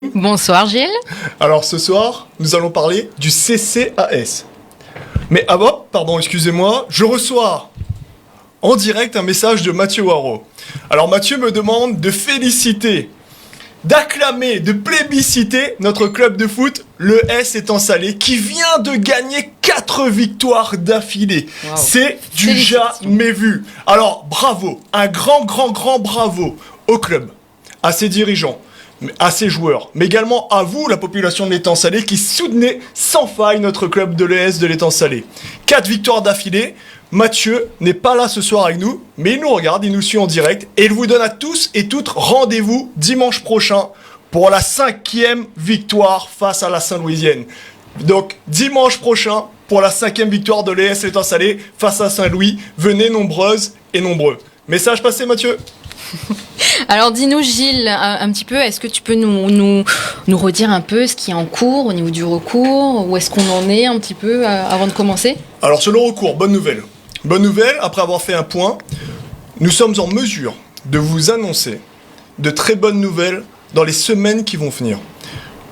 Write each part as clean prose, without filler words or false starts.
Bonsoir Gilles. Alors ce soir, nous allons parler du CCAS. Mais pardon, excusez-moi, je reçois en direct un message de Mathieu Waro. Alors Mathieu me demande de féliciter, d'acclamer, de plébisciter notre club de foot, le S Étang Salé, qui vient de gagner 4 victoires d'affilée. Wow. C'est du jamais vu. Alors bravo, un grand bravo au club, à ses dirigeants, à ses joueurs, mais également à vous, la population de l'Étang Salé, qui soutenez sans faille notre club de l'ES de l'Étang Salé. 4 victoires d'affilée. Mathieu n'est pas là ce soir avec nous, mais il nous regarde, il nous suit en direct, et il vous donne à tous et toutes rendez-vous dimanche prochain pour la 5e victoire face à la Saint-Louisienne. Donc, dimanche prochain, pour la 5e victoire de l'ES l'Étang Salé face à Saint-Louis, venez nombreuses et nombreux. Message passé, Mathieu. Alors dis-nous Gilles, un petit peu, est-ce que tu peux nous redire un peu ce qui est en cours au niveau du recours, où est-ce qu'on en est un petit peu avant de commencer? Alors sur le recours, bonne nouvelle. Bonne nouvelle, après avoir fait un point, nous sommes en mesure de vous annoncer de très bonnes nouvelles dans les semaines qui vont venir.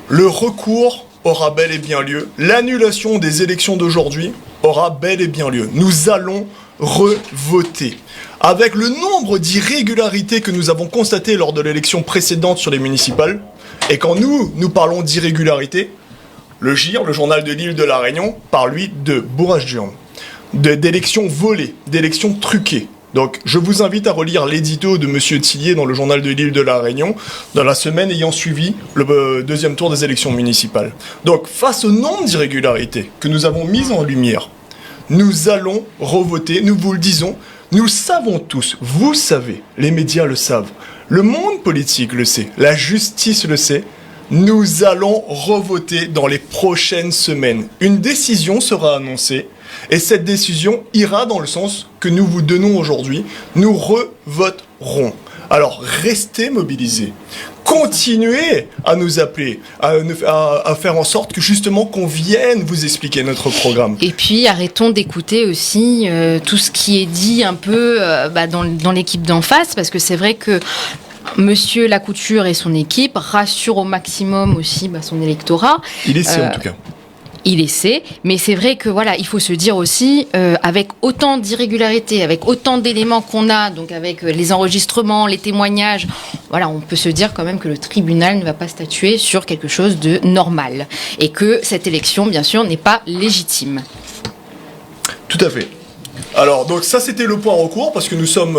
Le recours aura bel et bien lieu, l'annulation des élections d'aujourd'hui aura bel et bien lieu. Nous allons revoter. Avec le nombre d'irrégularités que nous avons constatées lors de l'élection précédente sur les municipales, et quand nous parlons d'irrégularités, le GIR, le journal de l'île de la Réunion, parle lui de bourrage d'urne, d'élections volées, d'élections truquées. Donc je vous invite à relire l'édito de Monsieur Tillier dans le journal de l'île de la Réunion, dans la semaine ayant suivi le deuxième tour des élections municipales. Donc face au nombre d'irrégularités que nous avons mises en lumière, nous allons revoter, nous vous le disons, nous le savons tous, vous savez, les médias le savent, le monde politique le sait, la justice le sait, nous allons revoter dans les prochaines semaines. Une décision sera annoncée et cette décision ira dans le sens que nous vous donnons aujourd'hui, nous revoterons. Alors restez mobilisés. Continuez à nous appeler, à faire en sorte que justement qu'on vienne vous expliquer notre programme. Et puis arrêtons d'écouter aussi tout ce qui est dit un peu dans l'équipe d'en face, parce que c'est vrai que Monsieur Lacouture et son équipe rassurent au maximum aussi son électorat. Il essaie en tout cas. Il essaie, mais c'est vrai que voilà, il faut se dire aussi, avec autant d'irrégularités, avec autant d'éléments qu'on a, donc avec les enregistrements, les témoignages, voilà, on peut se dire quand même que le tribunal ne va pas statuer sur quelque chose de normal et que cette élection, bien sûr, n'est pas légitime. Tout à fait. Alors, donc ça c'était le point recours, parce que nous sommes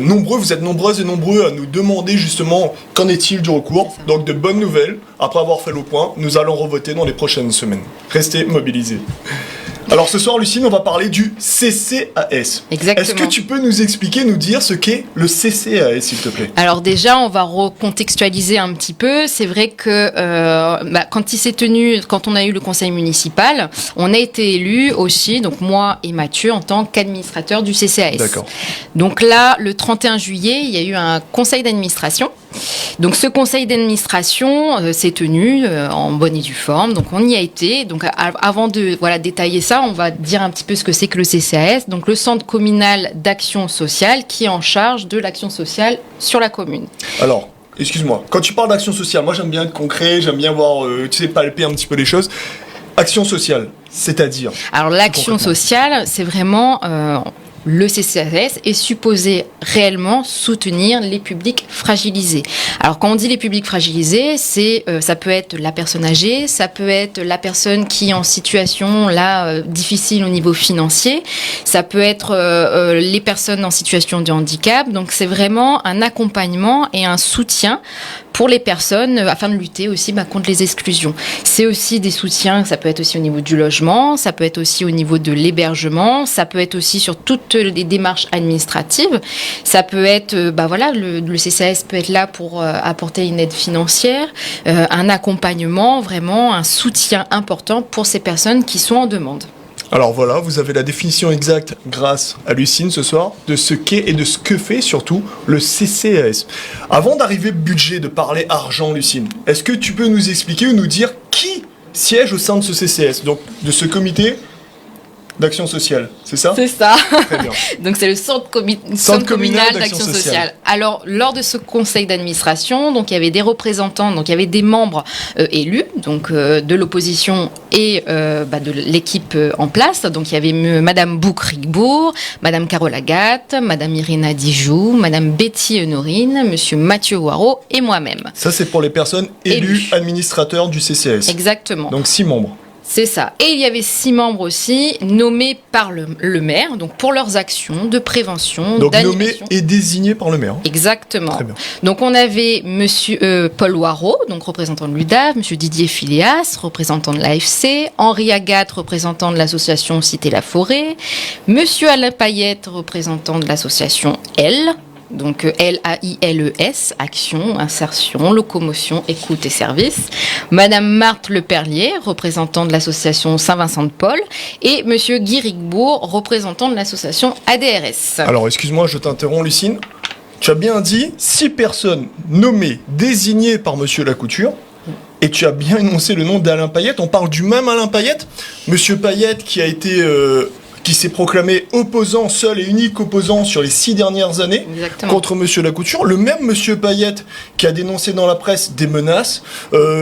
nombreux, vous êtes nombreuses et nombreux à nous demander justement qu'en est-il du recours. Donc de bonnes nouvelles, après avoir fait le point, nous allons revoter dans les prochaines semaines. Restez mobilisés. Alors ce soir, Lucine, on va parler du CCAS. Exactement. Est-ce que tu peux nous expliquer, nous dire ce qu'est le CCAS, s'il te plaît? Alors déjà, on va recontextualiser un petit peu. C'est vrai que quand on a eu le conseil municipal, on a été élus aussi, donc moi et Mathieu, en tant qu'administrateur du CCAS. D'accord. Donc là, le 31 juillet, il y a eu un conseil d'administration. Donc ce conseil d'administration s'est tenu en bonne et due forme, donc on y a été. Donc avant de détailler ça, on va dire un petit peu ce que c'est que le CCAS, donc le Centre communal d'action sociale qui est en charge de l'action sociale sur la commune. Alors, excuse-moi, quand tu parles d'action sociale, moi j'aime bien être concret, j'aime bien voir, palper un petit peu les choses. Action sociale, c'est-à-dire? Alors l'action sociale, c'est vraiment... le CCAS est supposé réellement soutenir les publics fragilisés. Alors quand on dit les publics fragilisés, ça peut être la personne âgée, ça peut être la personne qui est en situation difficile au niveau financier, ça peut être les personnes en situation de handicap. Donc c'est vraiment un accompagnement et un soutien pour les personnes afin de lutter aussi contre les exclusions. C'est aussi des soutiens, ça peut être aussi au niveau du logement, ça peut être aussi au niveau de l'hébergement, ça peut être aussi sur toutes les démarches administratives. Ça peut être, le CCAS peut être là pour apporter une aide financière, un accompagnement, vraiment un soutien important pour ces personnes qui sont en demande. Alors voilà, vous avez la définition exacte grâce à Lucine ce soir de ce qu'est et de ce que fait surtout le CCAS. Avant d'arriver budget, de parler argent, Lucine, est-ce que tu peux nous expliquer ou nous dire qui siège au sein de ce CCAS, donc de ce comité d'action sociale, c'est ça? C'est ça. Très bien. Donc c'est le centre communal d'action sociale. Alors lors de ce conseil d'administration, donc il y avait des représentants, donc il y avait des membres élus, donc de l'opposition et de l'équipe en place. Donc il y avait Madame Bouc-Rigbourg, Madame Carole Agathe, Madame Irina Dijoux, Madame Betty Honorine, Monsieur Mathieu Waro et moi-même. Ça c'est pour les personnes élues administrateurs du CCAS. Exactement. Donc 6 membres. C'est ça. Et il y avait 6 membres aussi nommés par le maire, donc pour leurs actions de prévention, donc d'animation. nommés et désignés par le maire. Exactement. Très bien. Donc on avait Monsieur Paul Waro, donc représentant de l'UDAF, Monsieur Didier Filias, représentant de l'AFC, Henri Agathe, représentant de l'association Cité la Forêt, Monsieur Alain Payette, représentant de l'association L. Donc LAILES, Action, Insertion, Locomotion, Écoute et Service. Madame Marthe Leperlier, représentant de l'association Saint-Vincent-de-Paul. Et Monsieur Guy Rigbourg, représentant de l'association ADRS. Alors excuse-moi, je t'interromps Lucine. Tu as bien dit 6 personnes nommées, désignées par Monsieur Lacouture. Et tu as bien énoncé le nom d'Alain Payette. On parle du même Alain Payette. Monsieur Payette qui a été... qui s'est proclamé opposant, seul et unique opposant sur les 6 dernières années. Exactement. Contre Monsieur Lacouture. Le même Monsieur Payette qui a dénoncé dans la presse des menaces,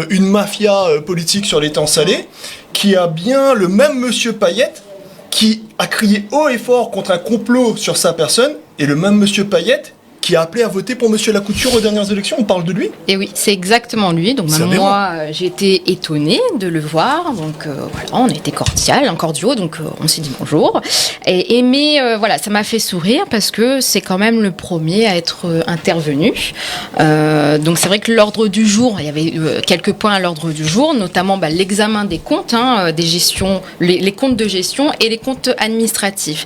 une mafia politique sur les temps salés, qui a bien le même Monsieur Payette qui a crié haut et fort contre un complot sur sa personne, et le même Monsieur Payette qui a appelé à voter pour Monsieur Lacouture aux dernières élections. On parle de lui? Et oui, c'est exactement lui. Donc même moi, j'ai été étonnée de le voir. Donc voilà, on était cordiaux, donc on s'est dit bonjour. Mais voilà, ça m'a fait sourire parce que c'est quand même le premier à être intervenu. Donc c'est vrai que l'ordre du jour, il y avait quelques points à l'ordre du jour, notamment l'examen des comptes, des gestions, les comptes de gestion et les comptes administratifs.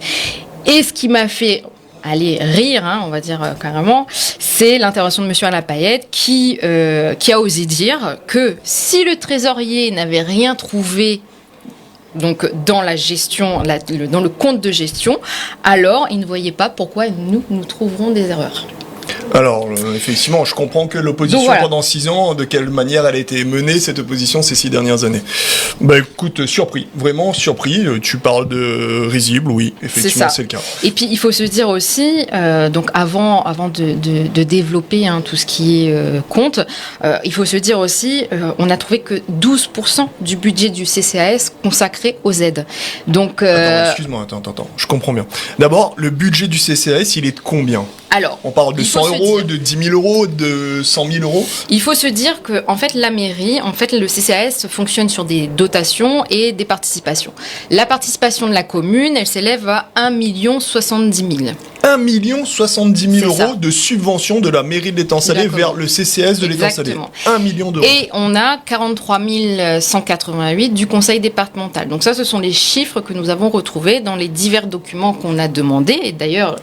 Et ce qui m'a fait rire, on va dire carrément, c'est l'intervention de Monsieur Alain Payette qui a osé dire que si le trésorier n'avait rien trouvé donc dans la gestion, dans le compte de gestion, alors il ne voyait pas pourquoi nous trouverons des erreurs. Alors, effectivement, je comprends que l'opposition pendant 6 ans, de quelle manière elle a été menée, cette opposition, ces 6 dernières années. Bah écoute, surpris, vraiment surpris. Tu parles de risible, oui, effectivement, c'est le cas. Et puis, il faut se dire aussi, donc avant de développer tout ce qui est compte, il faut se dire aussi, on a trouvé que 12% du budget du CCAS consacré aux aides. Donc, Attends, excuse-moi, attends, je comprends bien. D'abord, le budget du CCAS, il est de combien ? Alors, on parle de 100 euros, de 10 000 euros, de 100 000 euros. Il faut se dire que, en fait, la mairie, le CCAS fonctionne sur des dotations et des participations. La participation de la commune, elle s'élève à 1 70 000. 1 70 000 euros de subvention de la mairie de l'Étang Salé vers le CCAS de l'Étang Salé. 1 million d'euros. Et on a 43 188 du conseil départemental. Donc ça, ce sont les chiffres que nous avons retrouvés dans les divers documents qu'on a demandés. Et d'ailleurs...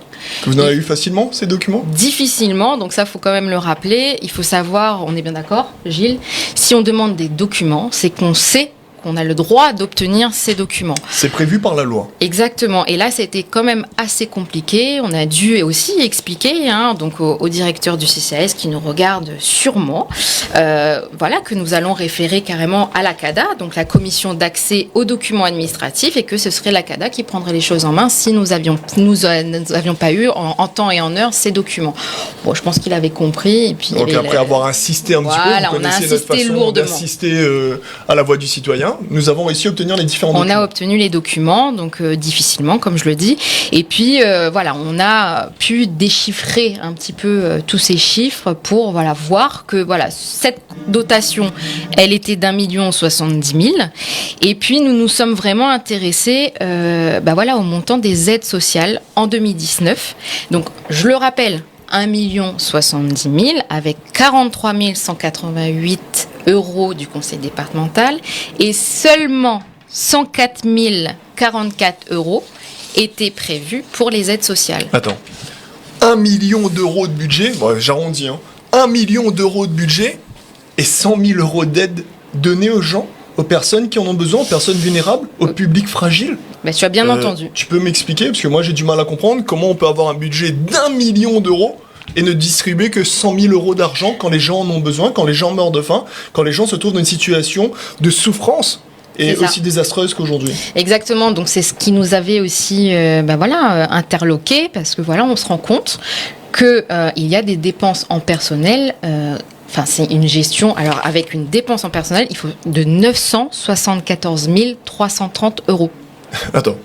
Vous en avez eu facilement, ces documents ? Difficilement, donc ça, il faut quand même le rappeler. Il faut savoir, on est bien d'accord, Gilles, si on demande des documents, c'est qu'on sait qu'on a le droit d'obtenir ces documents. C'est prévu par la loi. Exactement. Et là, c'était quand même assez compliqué. On a dû aussi expliquer donc au directeur du CCAS qui nous regarde sûrement, que nous allons référer carrément à la CADA, donc la commission d'accès aux documents administratifs, et que ce serait la CADA qui prendrait les choses en main si nous avions pas eu en temps et en heure ces documents. Bon, je pense qu'il avait compris. Et puis, donc après avoir insisté un petit peu, vous connaissez notre façon d'assister à la voix du citoyen. Nous avons réussi à obtenir les différents documents. On a obtenu les documents, donc difficilement, comme je le dis. Et puis, on a pu déchiffrer un petit peu tous ces chiffres pour voir que cette dotation, elle était d'1 70 000. Et puis, nous nous sommes vraiment intéressés au montant des aides sociales en 2019. Donc, je le rappelle, 1 70 000 avec 43 188 euros du conseil départemental et seulement 104 044 euros étaient prévus pour les aides sociales. Attends, 1 million d'euros de budget, j'arrondis, 1 million d'euros de budget et 100 000 euros d'aide donnée aux gens, aux personnes qui en ont besoin, aux personnes vulnérables, au public fragile. Mais tu as bien entendu. Tu peux m'expliquer, parce que moi j'ai du mal à comprendre, comment on peut avoir un budget d'1 million d'euros et ne distribuer que 100 000 euros d'argent quand les gens en ont besoin, quand les gens meurent de faim, quand les gens se trouvent dans une situation de souffrance. est C'est ça. aussi désastreuse qu'aujourd'hui. Exactement, donc c'est ce qui nous avait aussi interloqué, parce que voilà, on se rend compte que il y a des dépenses en personnel. C'est une gestion. Alors, avec une dépense en personnel, il faut de 974 330 euros. Attends.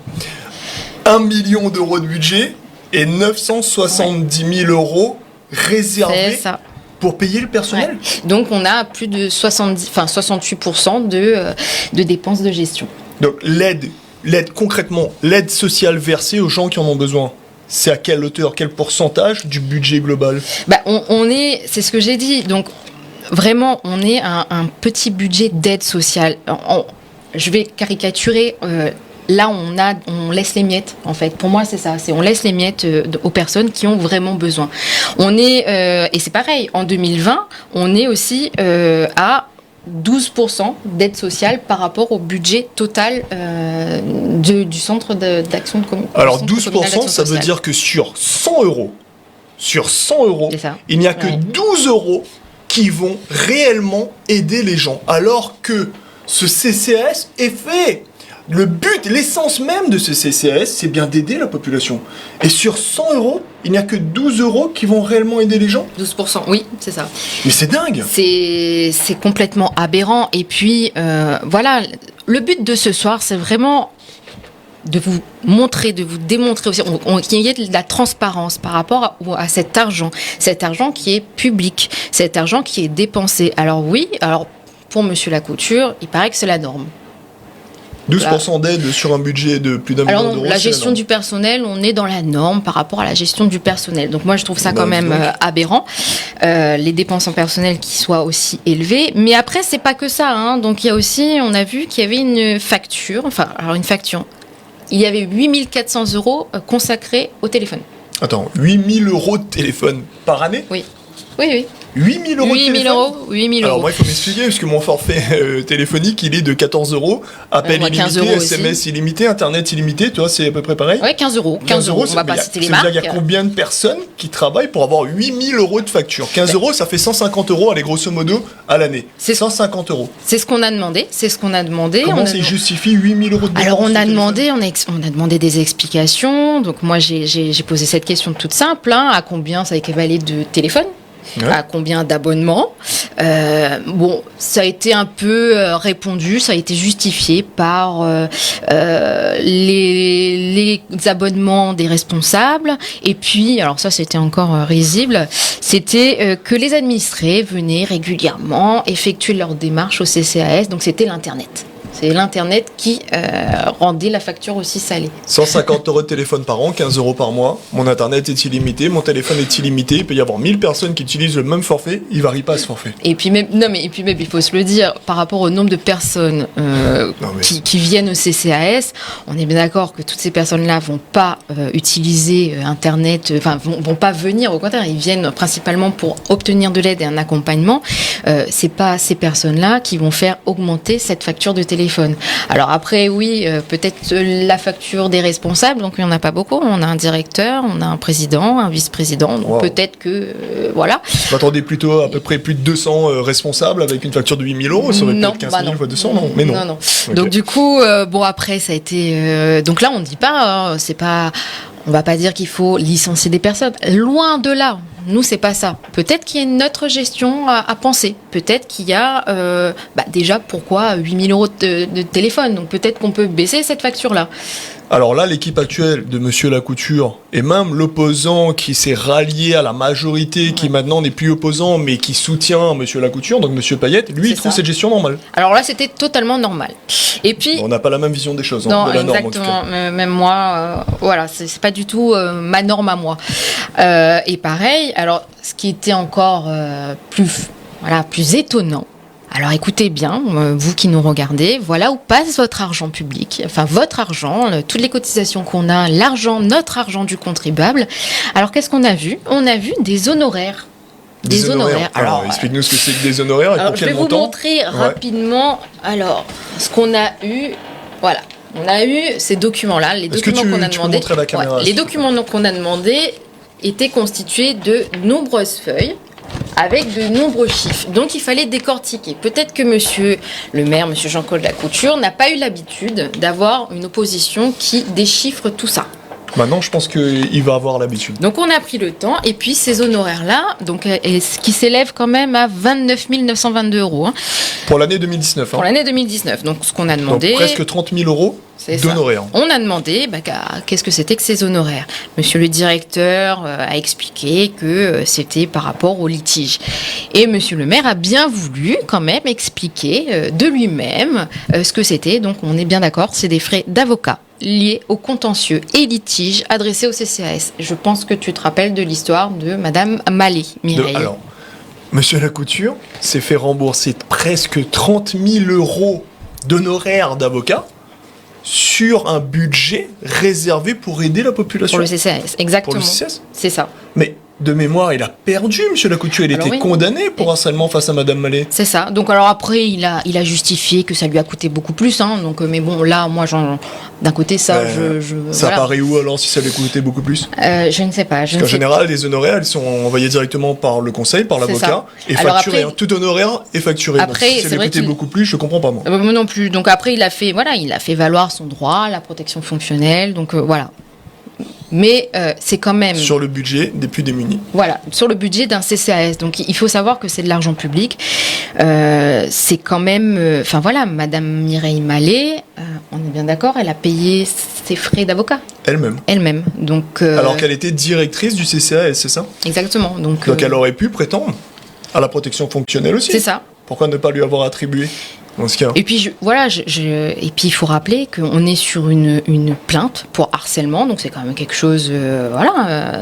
1 million d'euros de budget et 970 000 euros réservés C'est ça. pour payer le personnel. Ouais. Donc, on a plus de 68% de dépenses de gestion. Donc, l'aide concrètement, l'aide sociale versée aux gens qui en ont besoin, c'est à quelle hauteur, quel pourcentage du budget global? C'est ce que j'ai dit. Donc, vraiment, on est un petit budget d'aide sociale. Je vais caricaturer. Là, on laisse les miettes, en fait. Pour moi, c'est ça. On laisse les miettes aux personnes qui ont vraiment besoin. Et c'est pareil, en 2020, on est aussi à 12% d'aide sociale par rapport au budget total du centre d'action de communauté. Alors 12%, ça veut dire que sur 100 euros, il n'y a que 12 euros qui vont réellement aider les gens. Alors que ce CCAS est fait. Le but, l'essence même de ce CCAS, c'est bien d'aider la population. Et sur 100 euros, il n'y a que 12 euros qui vont réellement aider les gens. 12%, oui, c'est ça. Mais c'est dingue. C'est complètement aberrant. Et puis, le but de ce soir, c'est vraiment de vous montrer, de vous démontrer aussi, qu'il y ait de la transparence par rapport à cet argent qui est public, cet argent qui est dépensé. Alors oui, pour Monsieur Lacouture, il paraît que c'est la norme. 12% d'aide sur un budget de plus d'1 million d'euros. La gestion du personnel, on est dans la norme par rapport à la gestion du personnel. Donc moi, je trouve ça quand même aberrant. Les dépenses en personnel qui soient aussi élevées. Mais après, c'est pas que ça. Hein. Donc il y a aussi, on a vu qu'il y avait une facture. Il y avait 8 400 euros consacrés au téléphone. Attends, 8 000 euros de téléphone par année? Oui. 8 000 euros de téléphone? 8 000 Alors euros. moi, il faut m'expliquer, parce que mon forfait téléphonique, il est de 14 euros. Appel illimité, SMS illimité, Internet illimité, tu vois, c'est à peu près pareil? Oui, 15 euros. 15 euros, on va pas citer les marques. Il y a combien de personnes qui travaillent pour avoir 8 000 euros de facture? 15 euros, ça fait 150 euros, allez, grosso modo, à l'année. C'est 150 euros. C'est ce qu'on a demandé. Comment ça justifie 8 000 euros de dépenses? Alors, on a demandé des explications. Donc, moi, j'ai posé cette question toute simple. À combien ça équivalait de téléphone? Ouais. À combien d'abonnements? Ça a été un peu répondu, ça a été justifié par les abonnements des responsables. Et puis, alors ça, c'était encore risible, c'était que les administrés venaient régulièrement effectuer leurs démarches au CCAS. Donc, c'était l'Internet. C'est l'Internet qui rendait la facture aussi salée. 150 euros de téléphone par an, 15 euros par mois. Mon Internet est illimité, mon téléphone est illimité. Il peut y avoir 1000 personnes qui utilisent le même forfait. Il varie pas ce forfait. Et puis même, il faut se le dire, par rapport au nombre de personnes qui viennent au CCAS, on est bien d'accord que toutes ces personnes-là vont pas utiliser Internet, vont pas venir. Au contraire, ils viennent principalement pour obtenir de l'aide et un accompagnement. C'est pas ces personnes-là qui vont faire augmenter cette facture de téléphone. Alors après, oui, peut-être la facture des responsables, donc il n'y en a pas beaucoup. On a un directeur, on a un président, un vice-président, donc peut-être que, voilà. Je m'attendais plutôt à peu près plus de 200 responsables avec une facture de 8 000 euros. Ça aurait peut-être 15 000 fois 200, non? Mais non. Non. Okay. Donc du coup, après, ça a été... donc là, on ne dit pas, c'est pas... On va pas dire qu'il faut licencier des personnes. Loin de là. Nous, c'est pas ça. Peut-être qu'il y a une autre gestion à penser. Peut-être qu'il y a déjà pourquoi 8 000 euros de téléphone. Donc peut-être qu'on peut baisser cette facture-là. Alors là, l'équipe actuelle de Monsieur Lacouture et même l'opposant qui s'est rallié à la majorité, qui maintenant n'est plus opposant mais qui soutient Monsieur Lacouture, donc Monsieur Payette, lui, il trouve cette gestion normale. Alors là, c'était totalement normal. Et puis, on n'a pas la même vision des choses, non, de la norme en exactement. tout cas. Même moi, c'est pas du tout ma norme à moi. Et pareil, alors ce qui était encore plus étonnant. Alors écoutez bien, vous qui nous regardez, voilà où passe votre argent public, enfin votre argent, toutes les cotisations qu'on a, notre argent du contribuable. Alors qu'est-ce qu'on a vu? On a vu des honoraires. Des honoraires. Alors explique-nous ce que c'est que des honoraires et pour quel montant. Je vais vous montrer rapidement. Alors, ce qu'on a eu, voilà. On a eu ces documents-là, les documents qu'on a demandés. Les documents qu'on a demandés étaient constitués de nombreuses feuilles. avec de nombreux chiffres. Donc il fallait décortiquer. Peut-être que monsieur le maire, monsieur Jean-Claude Lacouture, n'a pas eu l'habitude d'avoir une opposition qui déchiffre tout ça. Maintenant, je pense qu'il va avoir l'habitude. Donc on a pris le temps, et puis ces honoraires-là, donc, qui s'élèvent quand même à 29 922 €. Hein. Pour l'année 2019. Pour l'année 2019. Donc ce qu'on a demandé... Donc presque 30 000 € d'honoraires. On a demandé qu'est-ce que c'était que ces honoraires. Monsieur le directeur a expliqué que c'était par rapport au litige. Et monsieur le maire a bien voulu quand même expliquer de lui-même ce que c'était. Donc on est bien d'accord, c'est des frais d'avocat liés au contentieux et litiges adressés au CCAS. Je pense que tu te rappelles de l'histoire de Madame Mallet, Mireille. Alors, monsieur Lacouture s'est fait rembourser presque 30 000 € d'honoraires d'avocat sur un budget réservé pour aider la population. Pour le CCAS, exactement. Pour le CCAS. C'est ça. Mais de mémoire, il a perdu, monsieur Lacouture. Il était condamné pour harcèlement face à Madame Mallet. C'est ça. Donc alors après, il a justifié que ça lui a coûté beaucoup plus. Hein. Donc, mais bon, là, moi, d'un côté, ça, ça apparaît où alors si ça lui coûtait beaucoup plus? Je ne sais pas. Parce qu'en général, les honoraires, ils sont envoyés directement par le conseil, par l'avocat, et alors facturés. Après, tout honoraire est facturé. Après, donc, si ça lui coûtait beaucoup plus, je comprends pas moi. Moi non plus. Donc après, il a fait valoir son droit, la protection fonctionnelle. Donc voilà. Mais c'est quand même... Sur le budget des plus démunis. Voilà, sur le budget d'un CCAS. Donc il faut savoir que c'est de l'argent public. C'est quand même... Enfin voilà, Madame Mireille Mallet, on est bien d'accord, elle a payé ses frais d'avocat. Elle-même. Elle-même. Donc, alors qu'elle était directrice du CCAS, c'est ça? Exactement. Donc elle aurait pu prétendre à la protection fonctionnelle aussi. C'est ça. Pourquoi ne pas lui avoir attribué dans ce cas? Et puis et puis il faut rappeler qu'on est sur une plainte pour harcèlement, donc c'est quand même quelque chose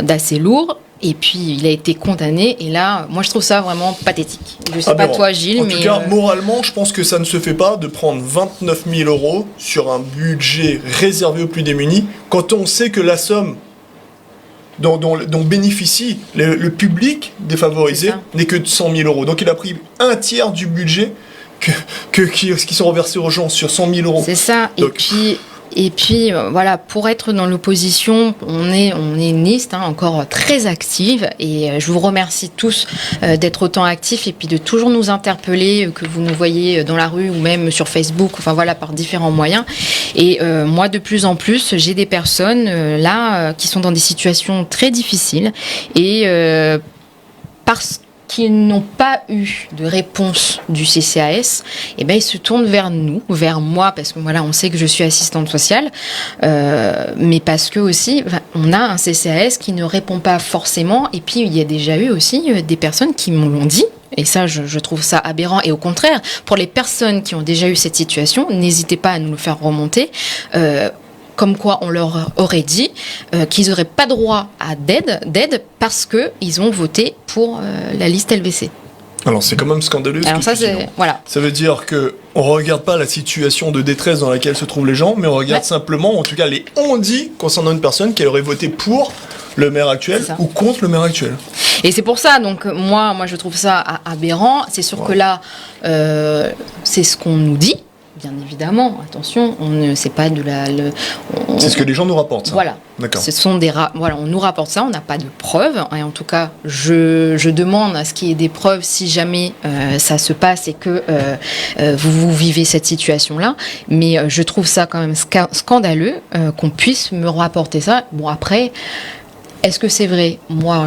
d'assez lourd. Et puis il a été condamné, et là, moi je trouve ça vraiment pathétique. Je sais pas toi, Gilles, en tout cas, moralement, je pense que ça ne se fait pas de prendre 29 000 € sur un budget réservé aux plus démunis, quand on sait que la somme dont bénéficie le public défavorisé n'est que de 100 000 €. Donc il a pris un tiers du budget qui sont reversés aux gens sur 100 000 €. C'est ça. Donc, et puis voilà, pour être dans l'opposition, on est une liste encore très active, et je vous remercie tous d'être autant actifs, et puis de toujours nous interpeller, que vous nous voyez dans la rue ou même sur Facebook, enfin voilà, par différents moyens. Et moi, de plus en plus, j'ai des personnes qui sont dans des situations très difficiles, et parce qu'ils n'ont pas eu de réponse du CCAS, ils se tournent vers nous, vers moi, parce que voilà, on sait que je suis assistante sociale, mais parce que aussi, on a un CCAS qui ne répond pas forcément, et puis il y a déjà eu aussi des personnes qui me l'ont dit. Et ça, je trouve ça aberrant. Et au contraire, pour les personnes qui ont déjà eu cette situation, n'hésitez pas à nous le faire remonter. Comme quoi on leur aurait dit qu'ils n'auraient pas droit à d'aide parce qu'ils ont voté pour la liste LVC. Alors c'est quand même scandaleux. Alors ça, c'est... Voilà. Ça veut dire qu'on ne regarde pas la situation de détresse dans laquelle se trouvent les gens, mais on regarde simplement, en tout cas les on-dit concernant une personne qui aurait voté pour le maire actuel ou contre le maire actuel. Et c'est pour ça, donc moi je trouve ça aberrant. C'est sûr que là, c'est ce qu'on nous dit. Bien évidemment, attention, c'est pas de c'est ce que les gens nous rapportent. Ça. Voilà. D'accord. Ce sont voilà, on nous rapporte ça, on n'a pas de preuves. Et en tout cas, je demande à ce qu'il y ait des preuves si jamais ça se passe et que vous vivez cette situation-là. Mais je trouve ça quand même scandaleux qu'on puisse me rapporter ça. Bon, après, est-ce que c'est vrai? Moi,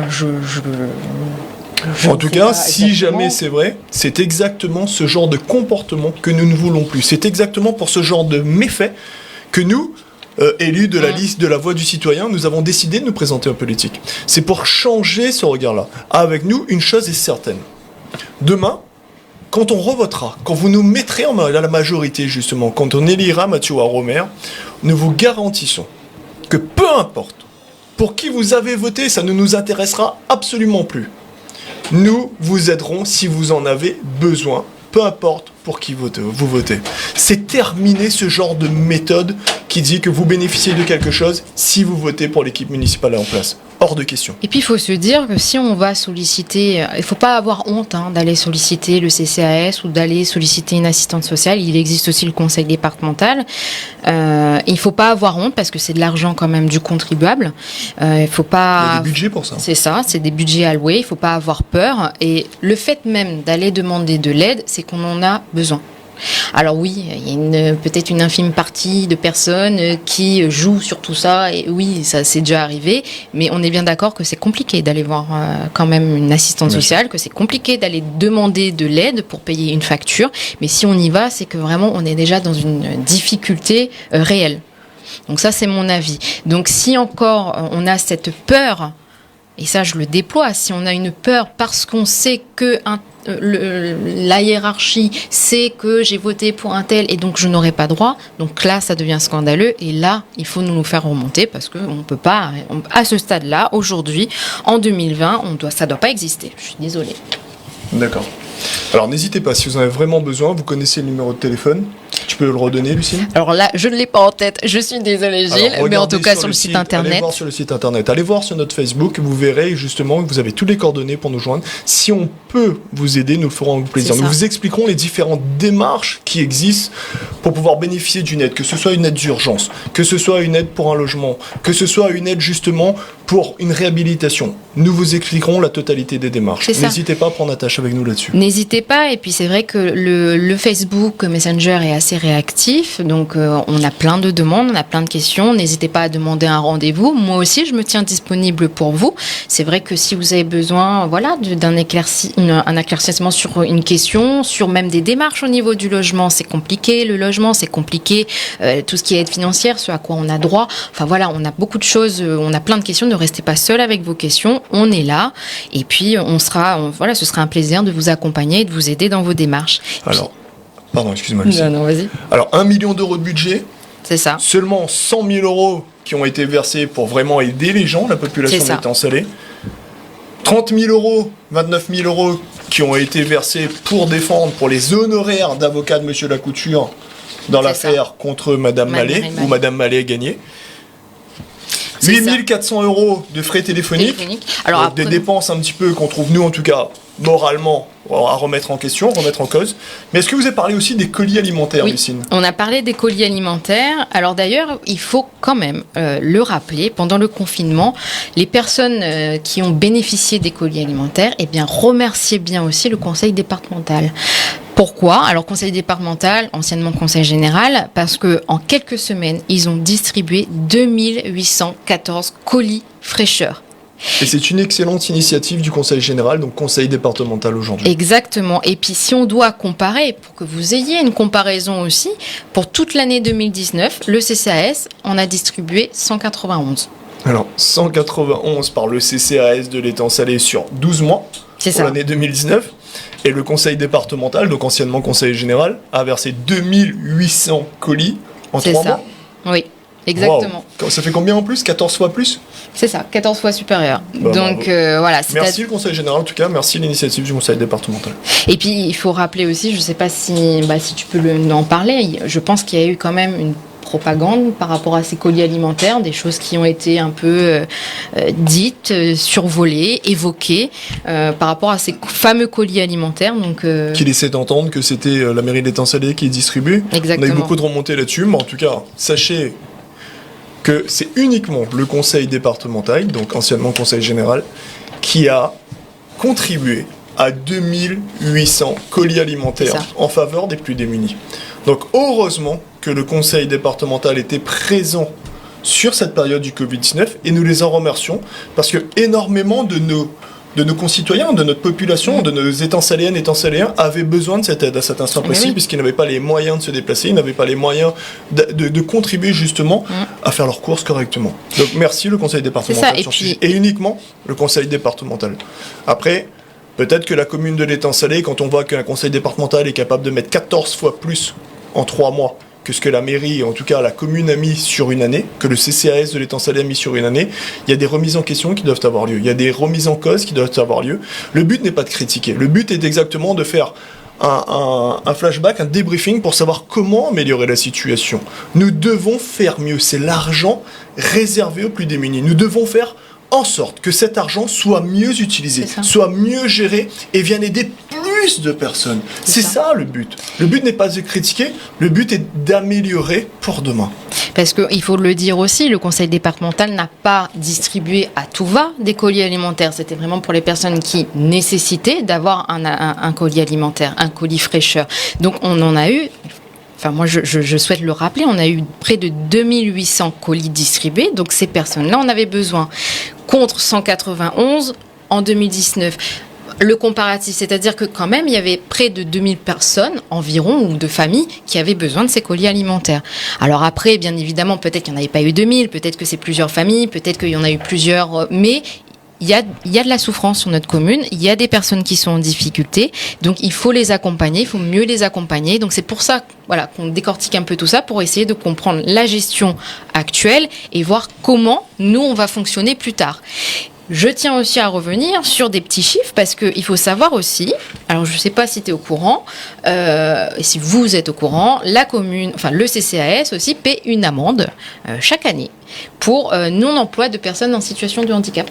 en tout cas, si jamais c'est vrai, c'est exactement ce genre de comportement que nous ne voulons plus. C'est exactement pour ce genre de méfaits que nous, élus de la liste de la voix du citoyen, nous avons décidé de nous présenter en politique. C'est pour changer ce regard-là. Avec nous, une chose est certaine. Demain, quand on revotera, quand vous nous mettrez à la majorité, justement, quand on élira Mathieu Romer, nous vous garantissons que peu importe pour qui vous avez voté, ça ne nous intéressera absolument plus. Nous vous aiderons si vous en avez besoin, peu importe pour qui vous votez. C'est terminé ce genre de méthode qui dit que vous bénéficiez de quelque chose si vous votez pour l'équipe municipale en place. hors de question. Et puis il faut se dire que si on va solliciter, il ne faut pas avoir honte d'aller solliciter le CCAS ou d'aller solliciter une assistante sociale. Il existe aussi le conseil départemental. Il ne faut pas avoir honte parce que c'est de l'argent quand même du contribuable. Il faut pas. Il y a des budgets pour ça. C'est ça, c'est des budgets alloués. Il ne faut pas avoir peur. Et le fait même d'aller demander de l'aide, c'est qu'on en a besoin. Alors oui, il y a peut-être une infime partie de personnes qui jouent sur tout ça, et oui, ça c'est déjà arrivé, mais on est bien d'accord que c'est compliqué d'aller voir quand même une assistante sociale, que c'est compliqué d'aller demander de l'aide pour payer une facture, mais si on y va, c'est que vraiment on est déjà dans une difficulté réelle. Donc ça c'est mon avis. Donc si encore on a cette peur, et ça je le déploie, si on a une peur parce qu'on sait que la hiérarchie sait que j'ai voté pour un tel et donc je n'aurai pas droit, donc là ça devient scandaleux et là il faut nous faire remonter parce qu'on ne peut pas, à ce stade-là, aujourd'hui, en 2020, ça ne doit pas exister. Je suis désolée. D'accord. Alors n'hésitez pas, si vous en avez vraiment besoin, vous connaissez le numéro de téléphone. Tu peux le redonner, Lucine ? Alors là, je ne l'ai pas en tête, je suis désolée Gilles, mais en tout cas sur le site internet. Allez voir sur le site internet, allez voir sur notre Facebook, vous verrez justement que vous avez toutes les coordonnées pour nous joindre. Si on peut vous aider, nous le ferons avec plaisir. Nous vous expliquerons les différentes démarches qui existent pour pouvoir bénéficier d'une aide, que ce soit une aide d'urgence, que ce soit une aide pour un logement, que ce soit une aide justement pour une réhabilitation. Nous vous expliquerons la totalité des démarches. N'hésitez pas à prendre attache avec nous là-dessus. N'hésitez pas, et puis c'est vrai que le Facebook Messenger est assez réactif, donc on a plein de demandes, on a plein de questions. N'hésitez pas à demander un rendez-vous. Moi aussi, je me tiens disponible pour vous. C'est vrai que si vous avez besoin, d'un un éclaircissement sur une question, sur même des démarches au niveau du logement, c'est compliqué. Le logement, c'est compliqué. Tout ce qui est aide financière, ce à quoi on a droit. Enfin voilà, on a beaucoup de choses, on a plein de questions. Ne restez pas seul avec vos questions. On est là, et puis ce sera un plaisir de vous accompagner et de vous aider dans vos démarches. Pardon, excuse-moi, Lucie. Non, vas-y. Alors, 1 million d'euros de budget. C'est ça. Seulement 100 000 euros qui ont été versés pour vraiment aider les gens, la population d'étang salé. 30 000 euros, 29 000 euros qui ont été versés pour les honoraires d'avocat de Monsieur Lacouture dans l'affaire contre Madame Mallet, où Madame Mallet a gagné. 8 400 euros de frais téléphoniques. Alors, des dépenses un petit peu qu'on trouve, nous en tout cas, moralement, à remettre en question, remettre en cause. Mais est-ce que vous avez parlé aussi des colis alimentaires, Lucine ? On a parlé des colis alimentaires. Alors d'ailleurs, il faut quand même le rappeler, pendant le confinement, les personnes qui ont bénéficié des colis alimentaires, remerciez bien aussi le conseil départemental. Pourquoi ? Alors, conseil départemental, anciennement conseil général, parce qu'en quelques semaines, ils ont distribué 2814 colis fraîcheur. Et c'est une excellente initiative du conseil général, donc conseil départemental aujourd'hui. Exactement. Et puis, si on doit comparer, pour que vous ayez une comparaison aussi, pour toute l'année 2019, le CCAS en a distribué 191. Alors, 191 par le CCAS de l'étang salé sur 12 mois, pour l'année 2019. Et le conseil départemental, donc anciennement conseil général, a versé 2800 colis en 3 mois. Oui, exactement. Wow. Ça fait combien en plus ? 14 fois plus ? C'est ça, 14 fois supérieur. Donc voilà. Merci le conseil général en tout cas, merci l'initiative du conseil départemental. Et puis il faut rappeler aussi, je ne sais pas si tu peux en parler, je pense qu'il y a eu quand même une propagande par rapport à ces colis alimentaires, des choses qui ont été un peu dites, survolées, évoquées par rapport à ces fameux colis alimentaires. Donc, qui laissait entendre que c'était la mairie de l'étang salé qui distribue. Exactement. On a eu beaucoup de remontées là-dessus, mais en tout cas, sachez que c'est uniquement le conseil départemental, donc anciennement conseil général, qui a contribué à 2800 colis alimentaires en faveur des plus démunis. Donc heureusement que le conseil départemental était présent sur cette période du Covid-19 et nous les en remercions parce que énormément de nos concitoyens, de notre population, de nos étangs saléennes, étangs saléens avaient besoin de cette aide à cet instant précis puisqu'ils n'avaient pas les moyens de se déplacer, ils n'avaient pas les moyens de contribuer justement à faire leurs courses correctement. Donc merci le conseil départemental et uniquement le conseil départemental. Après, peut-être que la commune de l'étang salé, quand on voit qu'un conseil départemental est capable de mettre 14 fois plus en 3 mois que ce que la mairie, en tout cas la commune a mis sur une année, que le CCAS de l'étang salé a mis sur une année, il y a des remises en question qui doivent avoir lieu, il y a des remises en cause qui doivent avoir lieu. Le but n'est pas de critiquer, le but est exactement de faire un flashback, un débriefing pour savoir comment améliorer la situation. Nous devons faire mieux, c'est l'argent réservé aux plus démunis. Nous devons faire en sorte que cet argent soit mieux utilisé, soit mieux géré et vienne aider plus de personnes. C'est ça le but. Le but n'est pas de critiquer, le but est d'améliorer pour demain. Parce qu'il faut le dire aussi, le conseil départemental n'a pas distribué à tout va des colis alimentaires. C'était vraiment pour les personnes qui nécessitaient d'avoir un colis alimentaire, un colis fraîcheur. Donc on en a eu... Enfin, moi, je souhaite le rappeler, on a eu près de 2800 colis distribués, donc ces personnes-là en avaient besoin, contre 191 en 2019. Le comparatif, c'est-à-dire que quand même, il y avait près de 2000 personnes environ, ou de familles, qui avaient besoin de ces colis alimentaires. Alors après, bien évidemment, peut-être qu'il n'y en avait pas eu 2000, peut-être que c'est plusieurs familles, peut-être qu'il y en a eu plusieurs, mais... Il y a de la souffrance sur notre commune, il y a des personnes qui sont en difficulté, donc il faut les accompagner, il faut mieux les accompagner. Donc c'est pour ça qu'on décortique un peu tout ça, pour essayer de comprendre la gestion actuelle et voir comment nous, on va fonctionner plus tard. Je tiens aussi à revenir sur des petits chiffres, parce qu'il faut savoir aussi, alors je ne sais pas si tu es au courant, et si vous êtes au courant, la commune, enfin le CCAS aussi paie une amende chaque année pour non-emploi de personnes en situation de handicap.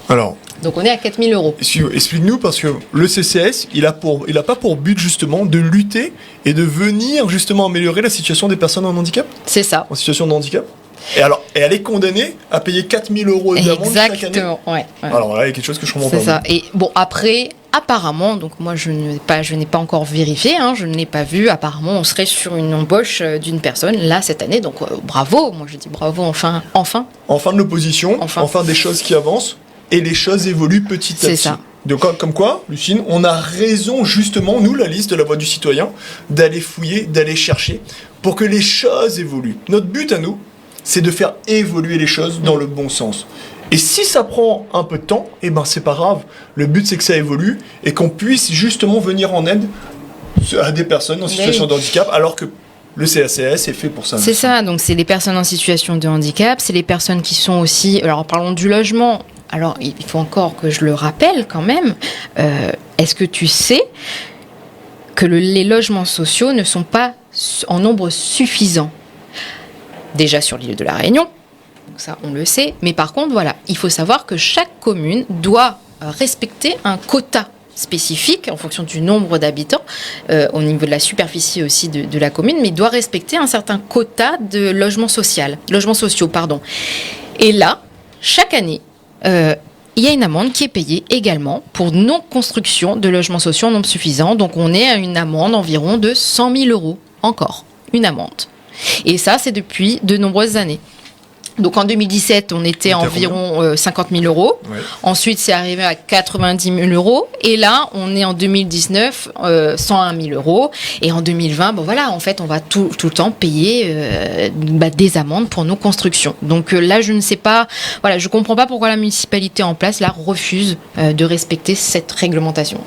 Alors, donc on est à 4 000 euros. Explique-nous, parce que le CCS, il a pas pour but justement de lutter et de venir justement améliorer la situation des personnes en handicap. C'est ça. En situation de handicap. Et elle est condamnée à payer 4 000 euros d'amende chaque année. Exactement, ouais. Alors là, il y a quelque chose que je comprends pas. C'est ça. Et bon, après, apparemment, donc moi je n'ai pas encore vérifié, je ne l'ai pas vu. Apparemment, on serait sur une embauche d'une personne là cette année. Donc bravo. Moi je dis bravo. Enfin. Enfin de l'opposition. Enfin des choses qui avancent. Et les choses évoluent petit à petit. C'est ça. Donc, comme quoi, Lucine, on a raison justement, nous, la liste de la voix du citoyen, d'aller fouiller, d'aller chercher, pour que les choses évoluent. Notre but à nous, c'est de faire évoluer les choses dans le bon sens. Et si ça prend un peu de temps, c'est pas grave. Le but, c'est que ça évolue et qu'on puisse justement venir en aide à des personnes en situation de handicap, alors que le CACS est fait pour ça. C'est ça, donc c'est les personnes en situation de handicap, c'est les personnes qui sont aussi... Alors parlons du logement. Alors, il faut encore que je le rappelle quand même. Est-ce que tu sais que les logements sociaux ne sont pas en nombre suffisant? Déjà sur l'île de la Réunion, donc ça on le sait. Mais par contre, voilà, il faut savoir que chaque commune doit respecter un quota spécifique en fonction du nombre d'habitants, au niveau de la superficie aussi de la commune, mais doit respecter un certain quota de logements sociaux. Et là, chaque année, il y a une amende qui est payée également pour non-construction de logements sociaux en nombre suffisant. Donc on est à une amende environ de 100 000 euros, encore une amende. Et ça, c'est depuis de nombreuses années. Donc en 2017, on était à environ 50 000 euros. Ouais. Ensuite, c'est arrivé à 90 000 euros. Et là, on est en 2019, 101 000 euros. Et en 2020, en fait, on va tout le temps payer des amendes pour nos constructions. Donc là, je ne sais pas, je comprends pas pourquoi la municipalité en place là refuse de respecter cette réglementation.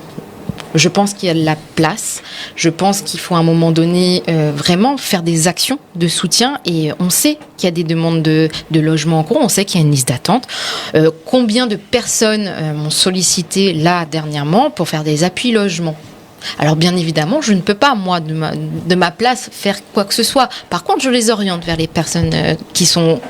Je pense qu'il y a de la place. Je pense qu'il faut à un moment donné vraiment faire des actions de soutien. Et on sait qu'il y a des demandes de logement en cours. On sait qu'il y a une liste d'attente. Combien de personnes m'ont sollicité là dernièrement pour faire des appuis logements? Alors bien évidemment, je ne peux pas, moi, de ma place, faire quoi que ce soit. Par contre, je les oriente vers les personnes qui sont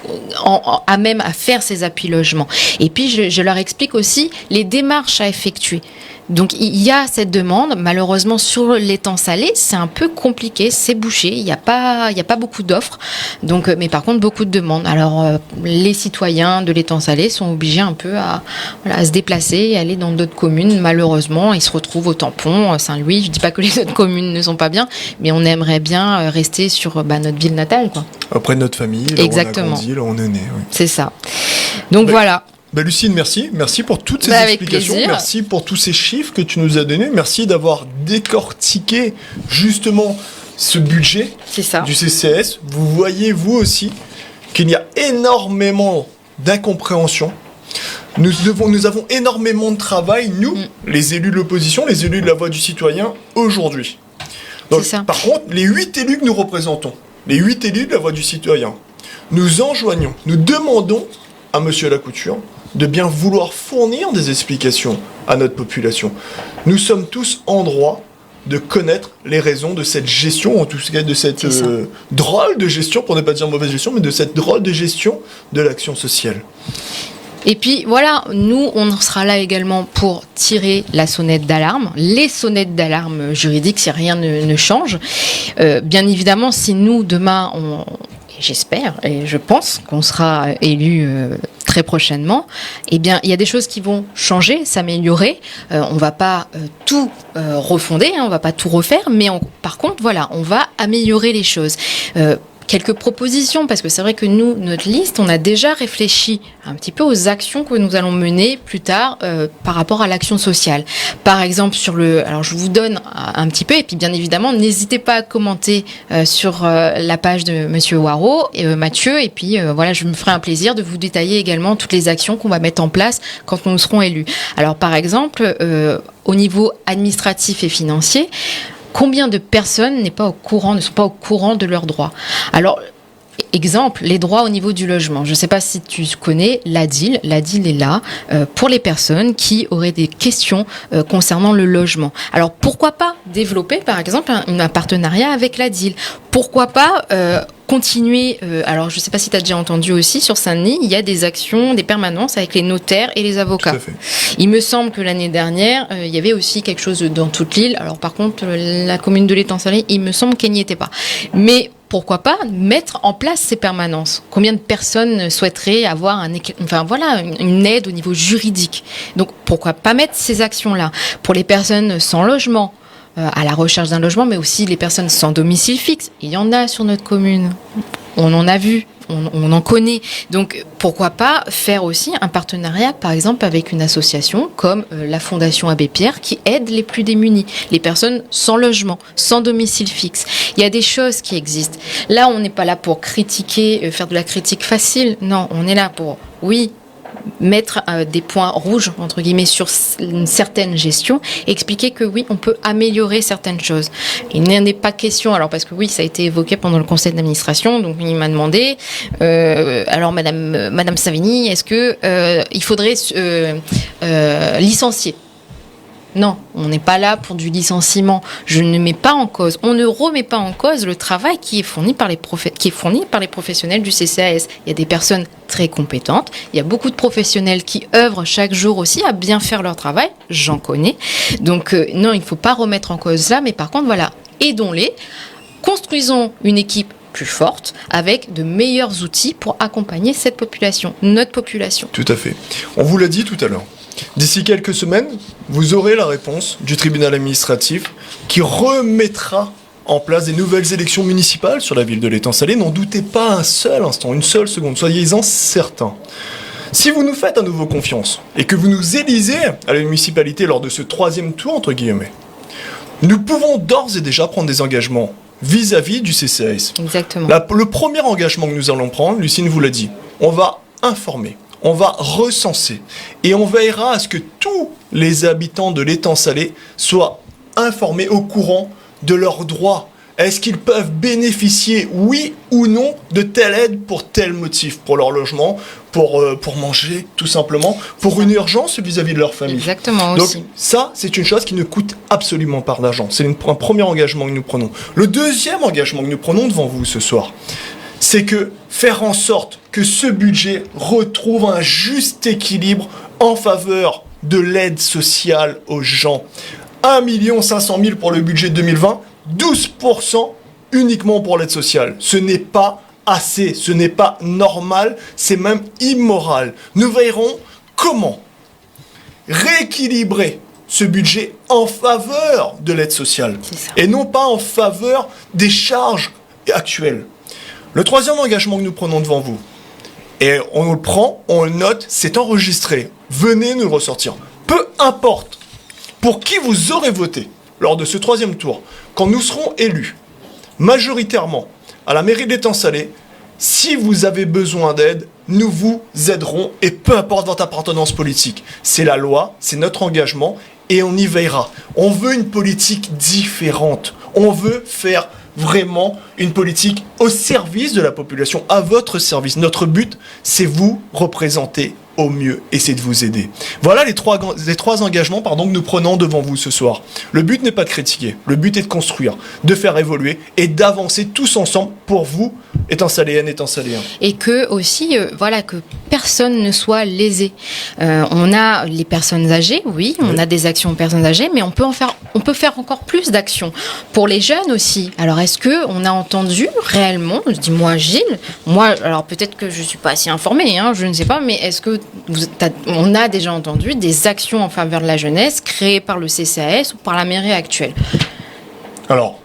à même à faire ces appuis logements. Et puis, je leur explique aussi les démarches à effectuer. Donc, il y a cette demande. Malheureusement, sur l'étang salé, c'est un peu compliqué, c'est bouché. Il n'y a pas beaucoup d'offres. Donc, mais par contre, beaucoup de demandes. Alors, les citoyens de l'étang salé sont obligés un peu à se déplacer et aller dans d'autres communes. Malheureusement, ils se retrouvent au tampon, Saint-Louis. Je dis pas que les autres communes ne sont pas bien, mais on aimerait bien rester sur notre ville natale, quoi. Auprès de notre famille, là exactement. Où on a grandi, là où on est né. Oui. C'est ça. Donc voilà. Lucine, merci. Merci pour toutes ces explications. Plaisir. Merci pour tous ces chiffres que tu nous as donnés. Merci d'avoir décortiqué justement ce budget du CCS. Vous voyez, vous aussi, qu'il y a énormément d'incompréhension. Nous avons énormément de travail, nous, les élus de l'opposition, les élus de la voix du citoyen, aujourd'hui. Donc, par contre, les 8 élus que nous représentons, les 8 élus de la voix du citoyen, nous enjoignons, nous demandons à Monsieur Lacouture de bien vouloir fournir des explications à notre population. Nous sommes tous en droit de connaître les raisons de cette gestion, en tout cas de cette drôle de gestion, pour ne pas dire mauvaise gestion, mais de cette drôle de gestion de l'action sociale. Et puis voilà, nous, on sera là également pour tirer la sonnette d'alarme, les sonnettes d'alarme juridiques si rien ne change. Bien évidemment, si nous, demain, j'espère et je pense qu'on sera élus très prochainement, eh bien, il y a des choses qui vont changer, s'améliorer. On va pas tout refonder, on va pas tout refaire, mais par contre, voilà, on va améliorer les choses. Quelques propositions, parce que c'est vrai que nous, notre liste, on a déjà réfléchi un petit peu aux actions que nous allons mener plus tard par rapport à l'action sociale. Par exemple, alors je vous donne un petit peu, et puis bien évidemment, n'hésitez pas à commenter sur la page de Monsieur Waro et Mathieu, et puis voilà, je me ferai un plaisir de vous détailler également toutes les actions qu'on va mettre en place quand nous serons élus. Alors par exemple, au niveau administratif et financier, combien de personnes ne sont pas au courant de leurs droits? Alors, exemple, les droits au niveau du logement. Je ne sais pas si tu connais l'ADIL. L'ADIL est là pour les personnes qui auraient des questions concernant le logement. Alors, pourquoi pas développer, par exemple, un partenariat avec l'ADIL? Pourquoi pas continuer, alors je ne sais pas si tu as déjà entendu aussi, sur Saint-Denis, il y a des actions, des permanences avec les notaires et les avocats. Tout à fait. Il me semble que l'année dernière, il y avait aussi quelque chose dans toute l'île. Alors par contre, la commune de l'Étang-Salé, il me semble qu'elle n'y était pas. Mais pourquoi pas mettre en place ces permanences? Combien de personnes souhaiteraient avoir une aide au niveau juridique? Donc pourquoi pas mettre ces actions-là pour les personnes sans logement, à la recherche d'un logement, mais aussi les personnes sans domicile fixe. Il y en a sur notre commune. On en a vu, on en connaît. Donc, pourquoi pas faire aussi un partenariat, par exemple, avec une association comme la Fondation Abbé Pierre, qui aide les plus démunis, les personnes sans logement, sans domicile fixe. Il y a des choses qui existent. Là, on n'est pas là pour critiquer, faire de la critique facile. Non, on est là pour, oui, mettre des points rouges, entre guillemets, sur une certaine gestion, et expliquer que oui, on peut améliorer certaines choses. Il n'en est pas question, alors parce que oui, ça a été évoqué pendant le conseil d'administration, donc il m'a demandé, alors Madame Savini, est-ce que il faudrait licencier? Non, on n'est pas là pour du licenciement. Je ne mets pas en cause, on ne remet pas en cause le travail qui est fourni par les professionnels du CCAS. Il y a des personnes très compétentes, il y a beaucoup de professionnels qui œuvrent chaque jour aussi à bien faire leur travail, j'en connais. Donc non, il ne faut pas remettre en cause ça, mais par contre, voilà, aidons-les, construisons une équipe plus forte, avec de meilleurs outils pour accompagner cette population, notre population. Tout à fait. On vous l'a dit tout à l'heure. D'ici quelques semaines, vous aurez la réponse du tribunal administratif qui remettra en place des nouvelles élections municipales sur la ville de l'Étang-Salé. N'en doutez pas un seul instant, une seule seconde, soyez-en certains. Si vous nous faites à nouveau confiance et que vous nous élisez à la municipalité lors de ce troisième tour, entre guillemets, nous pouvons d'ores et déjà prendre des engagements vis-à-vis du CCAS. Exactement. Le premier engagement que nous allons prendre, Lucine vous l'a dit, on va informer. On va recenser et on veillera à ce que tous les habitants de l'Étang-Salé soient informés, au courant de leurs droits. Est-ce qu'ils peuvent bénéficier, oui ou non, de telle aide pour tel motif, pour leur logement, pour manger, tout simplement, pour une urgence vis-à-vis de leur famille. Exactement. Donc aussi. ça, c'est une chose qui ne coûte absolument pas d'argent. C'est un premier engagement que nous prenons. Le deuxième engagement que nous prenons devant vous ce soir, c'est que faire en sorte que ce budget retrouve un juste équilibre en faveur de l'aide sociale aux gens. 1 500 000 pour le budget 2020, 12% uniquement pour l'aide sociale. Ce n'est pas assez, ce n'est pas normal, c'est même immoral. Nous verrons comment rééquilibrer ce budget en faveur de l'aide sociale et non pas en faveur des charges actuelles. Le troisième engagement que nous prenons devant vous, et on le prend, on le note, c'est enregistré. Venez nous le ressortir. Peu importe pour qui vous aurez voté lors de ce troisième tour, quand nous serons élus majoritairement à la mairie de l'Étang-Salé, si vous avez besoin d'aide, nous vous aiderons, et peu importe votre appartenance politique. C'est la loi, c'est notre engagement, et on y veillera. On veut une politique différente. On veut faire vraiment une politique au service de la population, à votre service. Notre but, c'est vous représenter au mieux et c'est de vous aider. Voilà les trois engagements que nous prenons devant vous ce soir. Le but n'est pas de critiquer, le but est de construire, de faire évoluer et d'avancer tous ensemble pour vous étançaléenne, étançaléen. Et que aussi, voilà, que personne ne soit lésé. On a les personnes âgées, oui, on a des actions aux personnes âgées, mais on peut faire encore plus d'actions pour les jeunes aussi. Alors, est-ce que on a entendu réellement, dis-moi Gilles, alors peut-être que je suis pas assez informée, je ne sais pas, mais est-ce que on a déjà entendu des actions en faveur de la jeunesse créées par le CCAS ou par la mairie actuelle? Alors,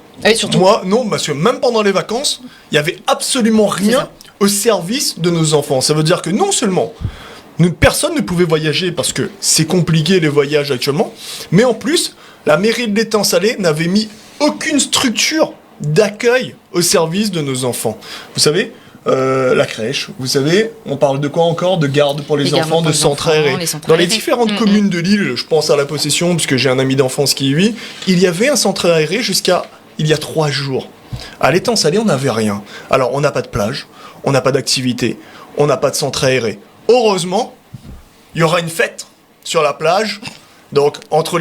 moi, non, parce que même pendant les vacances, il n'y avait absolument rien au service de nos enfants. Ça veut dire que non seulement personne ne pouvait voyager parce que c'est compliqué les voyages actuellement, mais en plus, la mairie de l'Étang Salé n'avait mis aucune structure d'accueil au service de nos enfants. Vous savez, la crèche, vous savez, on parle de quoi encore? De garde pour les enfants, de centres aérés. Dans les différentes communes de l'île, je pense à La Possession, puisque j'ai un ami d'enfance qui y vit, il y avait un centre aéré jusqu'à il y a 3 jours. À l'Étang Salé, on n'avait rien. Alors, on n'a pas de plage, on n'a pas d'activité, on n'a pas de centre aéré. Heureusement, il y aura une fête sur la plage. Donc, entre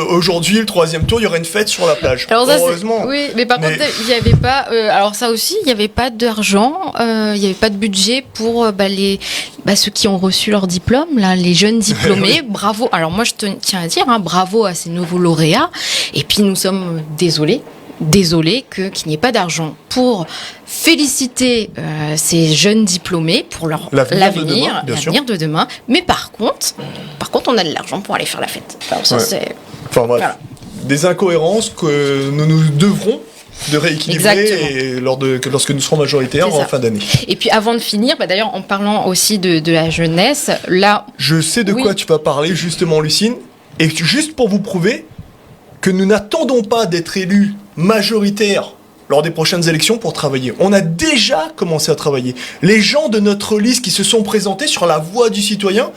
aujourd'hui et le 3e tour, il y aura une fête sur la plage. Alors ça, heureusement. Oui, mais par contre, il n'y avait pas... alors ça aussi, il n'y avait pas d'argent, il n'y avait pas de budget pour ceux qui ont reçu leur diplôme, là, les jeunes diplômés. Oui. Bravo. Alors moi, je tiens à dire, bravo à ces nouveaux lauréats. Et puis, nous sommes désolés qu'il n'y ait pas d'argent pour féliciter ces jeunes diplômés pour leur l'avenir de demain. Mais par contre, on a de l'argent pour aller faire la fête. Alors ça, c'est... Enfin bref, voilà. Des incohérences que nous devrons de rééquilibrer lorsque nous serons majoritaires en fin d'année. Et puis avant de finir, d'ailleurs en parlant aussi de la jeunesse, là... Je sais de quoi tu vas parler justement, Lucine, et juste pour vous prouver que nous n'attendons pas d'être élus majoritaires lors des prochaines élections pour travailler. On a déjà commencé à travailler. Les gens de notre liste qui se sont présentés sur la voie du citoyen,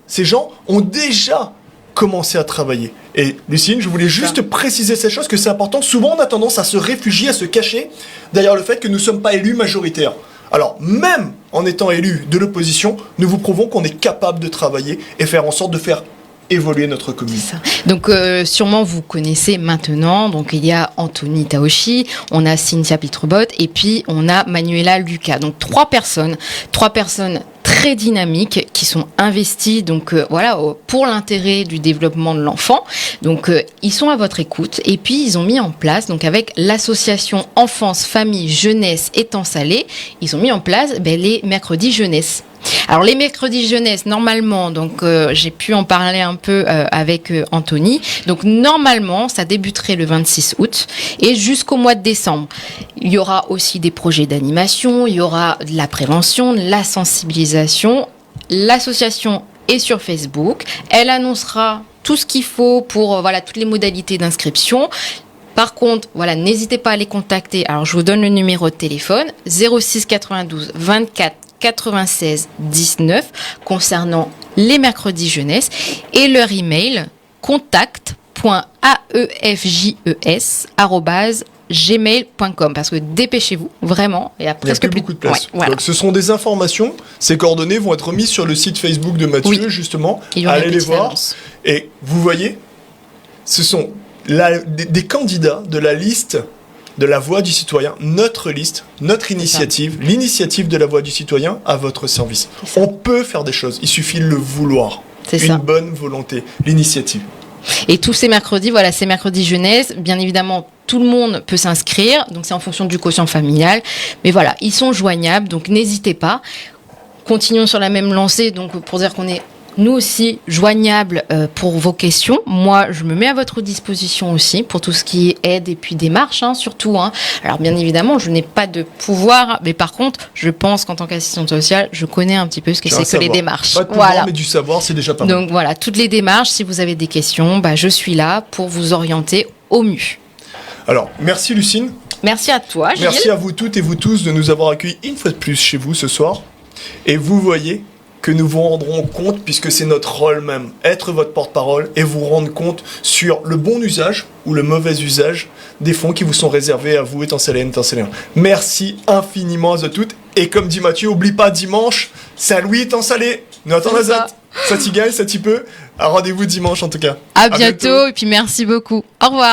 ces gens ont déjà commencé à travailler. Et Lucine, je voulais juste préciser cette chose, que c'est important. Souvent, on a tendance à se réfugier, à se cacher derrière le fait que nous ne sommes pas élus majoritaires. Alors, même en étant élus de l'opposition, nous vous prouvons qu'on est capable de travailler et faire en sorte de faire évoluer notre commune. Donc sûrement vous connaissez maintenant, donc il y a Anthony Taoshi, on a Cynthia Pitrebot et puis on a Manuela Lucas. Donc trois personnes très dynamiques qui sont investies pour l'intérêt du développement de l'enfant. Donc ils sont à votre écoute et puis ils ont mis en place, donc avec l'association Enfance, Famille, Jeunesse Étang Salé, ils ont mis en place les mercredis jeunesse. Alors les mercredis jeunesse, normalement, donc j'ai pu en parler un peu avec Anthony. Donc normalement, ça débuterait le 26 août et jusqu'au mois de décembre. Il y aura aussi des projets d'animation, il y aura de la prévention, de la sensibilisation. L'association est sur Facebook. Elle annoncera tout ce qu'il faut pour toutes les modalités d'inscription. Par contre, n'hésitez pas à les contacter. Alors je vous donne le numéro de téléphone 06 92 24 96 19 concernant les mercredis jeunesse et leur email contact.afjes@gmail.com parce que dépêchez-vous vraiment, il y a presque plus beaucoup de place. Donc ce sont des informations, ces coordonnées vont être mises sur le site Facebook de Mathieu justement, allez les voir annonce. Et vous voyez, ce sont des candidats de la liste de la Voix du Citoyen, notre liste, notre initiative, l'initiative de la Voix du Citoyen à votre service. On peut faire des choses, il suffit de le vouloir. Une bonne volonté, l'initiative. Et tous ces mercredis, ces mercredis jeunesse, bien évidemment, tout le monde peut s'inscrire, donc c'est en fonction du quotient familial. Mais ils sont joignables, donc n'hésitez pas. Continuons sur la même lancée, donc pour dire qu'on est nous aussi joignables pour vos questions. Moi, je me mets à votre disposition aussi pour tout ce qui est aide et puis démarche, surtout. Alors, bien évidemment, je n'ai pas de pouvoir, mais par contre, je pense qu'en tant qu'assistante sociale, je connais un petit peu ce que c'est que les démarches. Pas de pouvoir, mais du savoir, c'est déjà pas mal. Donc toutes les démarches, si vous avez des questions, je suis là pour vous orienter au mieux. Alors, merci Lucine. Merci à toi, Gilles. Merci à vous toutes et vous tous de nous avoir accueillis une fois de plus chez vous ce soir. Et vous voyez que nous vous rendrons compte, puisque c'est notre rôle même, être votre porte-parole et vous rendre compte sur le bon usage ou le mauvais usage des fonds qui vous sont réservés à vous, étançaléennes, étançaléens. Merci infiniment à toutes. Et comme dit Mathieu, oublie pas dimanche, Saint-Louis, Étang Salé. Nous attendons ça t'y gagne, ça t'y peut. Rendez-vous dimanche en tout cas. À bientôt et puis merci beaucoup. Au revoir.